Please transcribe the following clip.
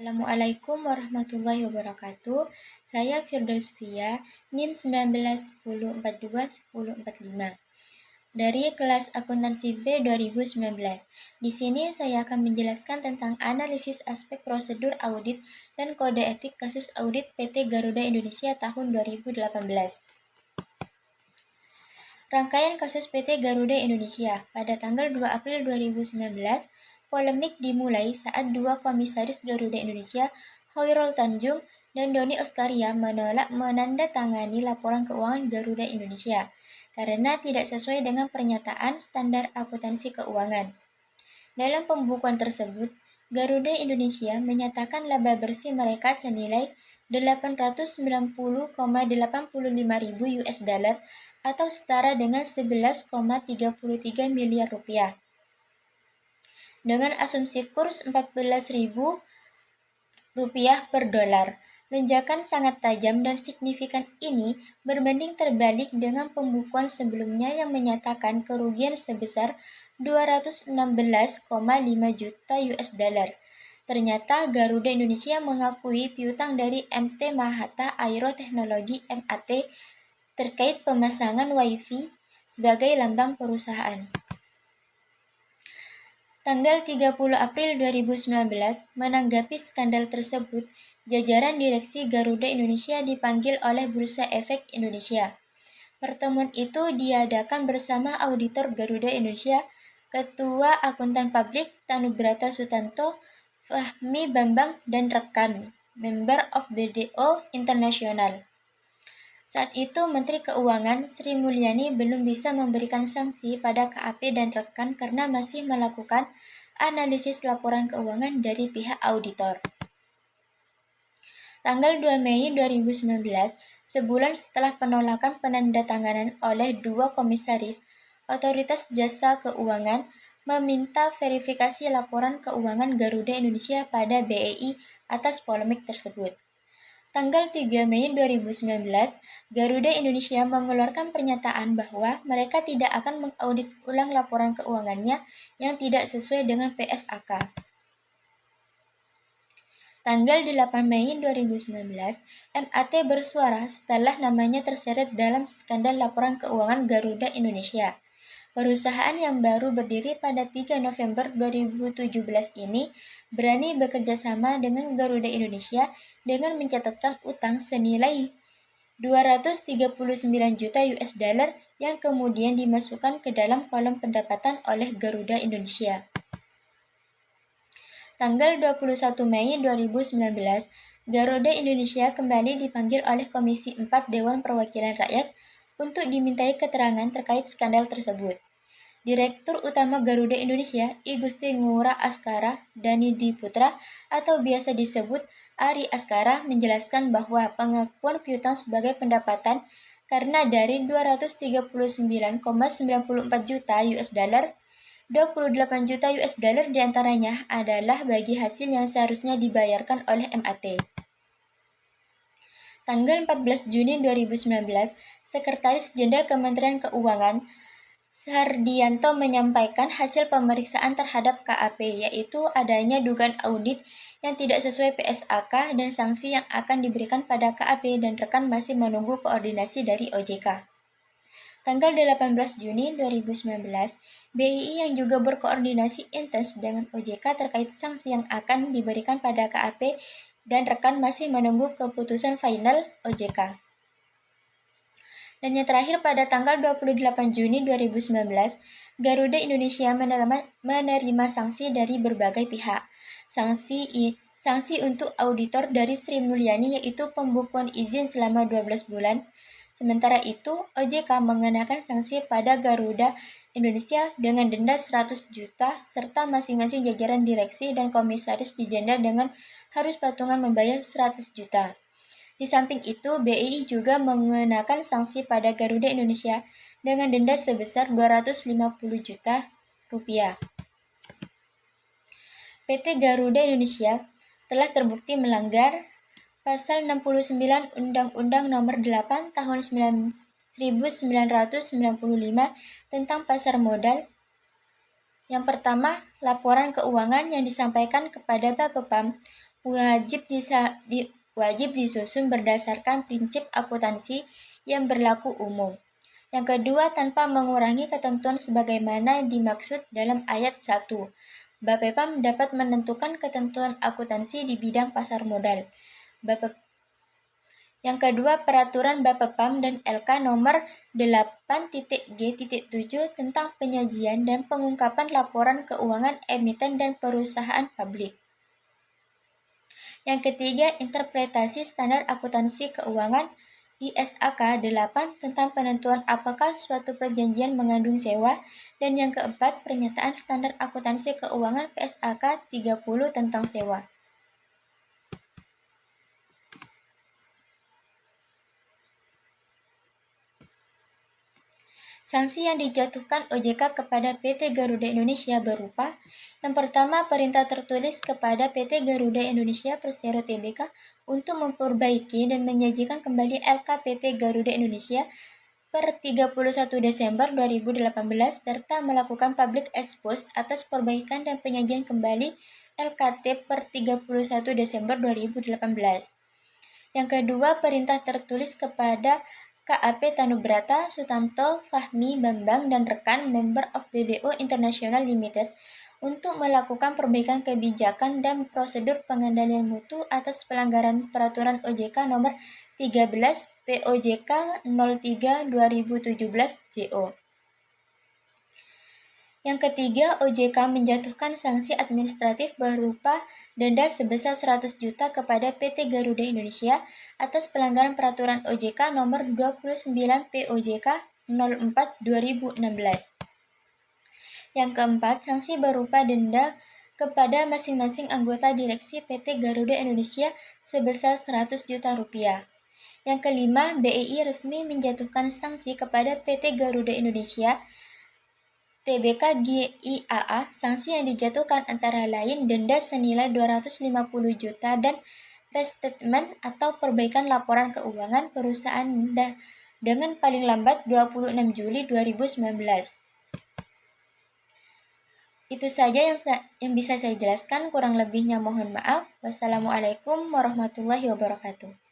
Assalamualaikum warahmatullahi wabarakatuh. Saya Firdausfia, NIM 1910421045 dari kelas akuntansi B 2019. Di sini saya akan menjelaskan tentang analisis aspek prosedur audit dan kode etik kasus audit PT Garuda Indonesia tahun 2018. Rangkaian kasus PT Garuda Indonesia. Pada tanggal 2 April 2019, polemik dimulai saat dua komisaris Garuda Indonesia, Hoirul Tanjung dan Doni Oskaria, menolak menandatangani laporan keuangan Garuda Indonesia karena tidak sesuai dengan pernyataan standar akuntansi keuangan. Dalam pembukuan tersebut, Garuda Indonesia menyatakan laba bersih mereka senilai 890,85 ribu US dollar atau setara dengan 11,33 miliar rupiah. Dengan asumsi kurs 14.000 rupiah per dolar. Lonjakan sangat tajam dan signifikan ini berbanding terbalik dengan pembukuan sebelumnya yang menyatakan kerugian sebesar 216,5 juta US dollar. Ternyata Garuda Indonesia mengakui piutang dari MT Mahata Aero Teknologi MAT terkait pemasangan WiFi sebagai lambang perusahaan. Tanggal 30 April 2019, menanggapi skandal tersebut, jajaran direksi Garuda Indonesia dipanggil oleh Bursa Efek Indonesia. Pertemuan itu diadakan bersama auditor Garuda Indonesia, Ketua Akuntan Publik Tanubrata Sutanto, Fahmi Bambang, dan rekan, member of BDO International. Saat itu Menteri Keuangan Sri Mulyani belum bisa memberikan sanksi pada KAP dan rekan karena masih melakukan analisis laporan keuangan dari pihak auditor. Tanggal 2 Mei 2019, sebulan setelah penolakan penandatanganan oleh dua komisaris, Otoritas Jasa Keuangan meminta verifikasi laporan keuangan Garuda Indonesia pada BEI atas polemik tersebut. Tanggal 3 Mei 2019, Garuda Indonesia mengeluarkan pernyataan bahwa mereka tidak akan mengaudit ulang laporan keuangannya yang tidak sesuai dengan PSAK. Tanggal 8 Mei 2019, MAT bersuara setelah namanya terseret dalam skandal laporan keuangan Garuda Indonesia. Perusahaan yang baru berdiri pada 3 November 2017 ini berani bekerja sama dengan Garuda Indonesia dengan mencatatkan utang senilai 239 juta US dollar yang kemudian dimasukkan ke dalam kolom pendapatan oleh Garuda Indonesia. Tanggal 21 Mei 2019, Garuda Indonesia kembali dipanggil oleh Komisi 4 Dewan Perwakilan Rakyat untuk dimintai keterangan terkait skandal tersebut. Direktur Utama Garuda Indonesia, I Gusti Ngurah Askara Dani Diputra atau biasa disebut Ari Askara, menjelaskan bahwa pengakuan piutang sebagai pendapatan karena dari 239,94 juta US dollar, 28 juta US dollar diantaranya adalah bagi hasil yang seharusnya dibayarkan oleh MAT. Tanggal 14 Juni 2019, Sekretaris Jenderal Kementerian Keuangan Sardianto menyampaikan hasil pemeriksaan terhadap KAP, yaitu adanya dugaan audit yang tidak sesuai PSAK dan sanksi yang akan diberikan pada KAP dan rekan masih menunggu koordinasi dari OJK. Tanggal 18 Juni 2019, BII yang juga berkoordinasi intens dengan OJK terkait sanksi yang akan diberikan pada KAP dan rekan masih menunggu keputusan final OJK. Dan yang terakhir, pada tanggal 28 Juni 2019, Garuda Indonesia menerima sanksi dari berbagai pihak. Sanksi untuk auditor dari Sri Mulyani yaitu pembukuan izin selama 12 bulan. Sementara itu, OJK mengenakan sanksi pada Garuda Indonesia dengan denda 100 juta serta masing-masing jajaran direksi dan komisaris didenda dengan harus patungan membayar 100 juta. Di samping itu, BII juga mengenakan sanksi pada Garuda Indonesia dengan denda sebesar 250 juta rupiah. PT Garuda Indonesia telah terbukti melanggar Pasal 69 Undang-Undang Nomor 8 Tahun 1995 tentang pasar modal. Yang pertama, laporan keuangan yang disampaikan kepada Bapepam wajib disusun berdasarkan prinsip akuntansi yang berlaku umum. Yang kedua, tanpa mengurangi ketentuan sebagaimana dimaksud dalam ayat 1. Bapepam dapat menentukan ketentuan akuntansi di bidang pasar modal. Yang kedua, Peraturan Bapepam dan LK nomor 8.G.7 tentang penyajian dan pengungkapan laporan keuangan emiten dan perusahaan publik. Yang ketiga, Interpretasi Standar Akuntansi Keuangan ISAK 8 tentang penentuan apakah suatu perjanjian mengandung sewa, dan yang keempat, Pernyataan Standar Akuntansi Keuangan PSAK 30 tentang sewa. Sanksi yang dijatuhkan OJK kepada PT Garuda Indonesia berupa: yang pertama, perintah tertulis kepada PT Garuda Indonesia Persero Tbk untuk memperbaiki dan menyajikan kembali LKPT Garuda Indonesia per 31 Desember 2018 serta melakukan public expose atas perbaikan dan penyajian kembali LKT per 31 Desember 2018. Yang kedua, perintah tertulis kepada KAP Tanubrata, Sutanto, Fahmi, Bambang, dan rekan member of BDO International Limited untuk melakukan perbaikan kebijakan dan prosedur pengendalian mutu atas pelanggaran peraturan OJK nomor 13 POJK 03/2017 JO. Yang ketiga, OJK menjatuhkan sanksi administratif berupa denda sebesar 100 juta kepada PT Garuda Indonesia atas pelanggaran peraturan OJK nomor 29 POJK 04/2016. Yang keempat, sanksi berupa denda kepada masing-masing anggota direksi PT Garuda Indonesia sebesar 100 juta rupiah. Yang kelima, BEI resmi menjatuhkan sanksi kepada PT Garuda Indonesia Tbk GIAA. Sanksi yang dijatuhkan antara lain denda senilai 250 juta dan restatement atau perbaikan laporan keuangan perusahaan dengan paling lambat 26 Juli 2019. Itu saja yang bisa saya jelaskan, kurang lebihnya mohon maaf. Wassalamualaikum warahmatullahi wabarakatuh.